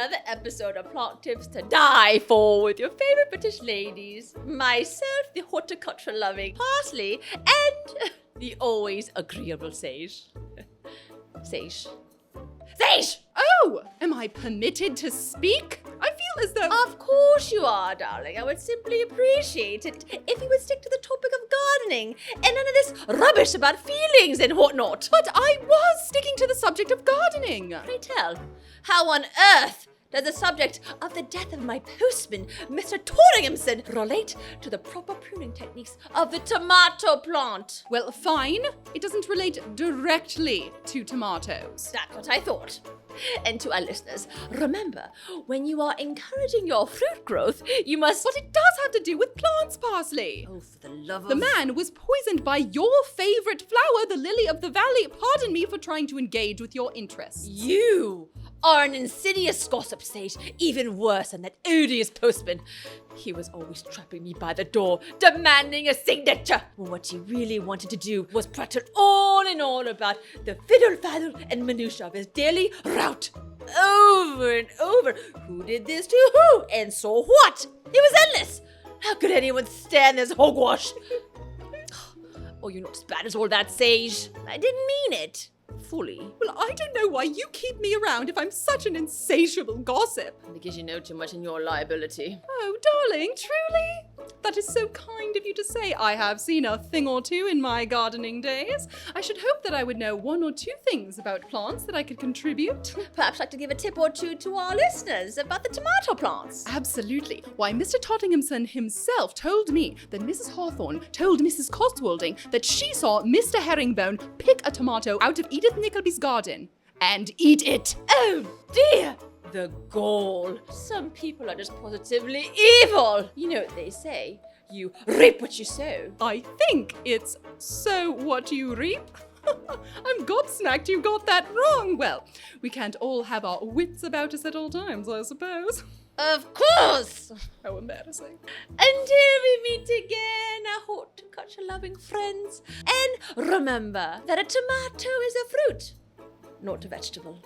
another episode of Plant Tips to Die For with your favorite British ladies. Myself, the horticulture-loving Parsley, and the always agreeable Sage. Sage. Sage! Oh, am I permitted to speak? I feel as though... Of course you are, darling. I would simply appreciate it if you would stick to the topic of gardening and none of this rubbish about feelings and whatnot. But I was sticking to the subject of gardening. Pray tell, how on earth does the subject of the death of my postman, Mr. Torringhamson, relate to the proper pruning techniques of the tomato plant? Well, fine. It doesn't relate directly to tomatoes. That's what I thought. And to our listeners, remember, when you are encouraging your fruit growth, you must... But it does have to do with plants, Parsley. Oh, for the love of... The man was poisoned by your favorite flower, the lily of the valley. Pardon me for trying to engage with your interests. You are an insidious gossip, Sage, even worse than that odious postman. He was always trapping me by the door, demanding a signature, when what he really wanted to do was prattle on and on about the fiddle-faddle and minutiae of his daily route. Over and over, who did this to who, and so what? It was endless. How could anyone stand this hogwash? Oh, you're not as bad as all that, Sage. I didn't mean it. Fully. Well, I don't know why you keep me around if I'm such an insatiable gossip. Because you know too much in your liability. Oh, darling, truly? That is so kind of you to say. I have seen a thing or two in my gardening days. I should hope that I would know one or two things about plants that I could contribute. Perhaps like to give a tip or two to our listeners about the tomato plants. Absolutely. Why, Mr. Tottinghamson himself told me that Mrs. Hawthorne told Mrs. Coswalding that she saw Mr. Herringbone pick a tomato out of Edith Nickleby's garden and eat it. Oh dear! The gall. Some people are just positively evil. You know what they say. You reap what you sow. I think it's sow what you reap. I'm gobsmacked you got that wrong. Well, we can't all have our wits about us at all times, I suppose. Of course! How embarrassing. Until we meet again, our horticulture-loving friends. And remember that a tomato is a fruit, not a vegetable.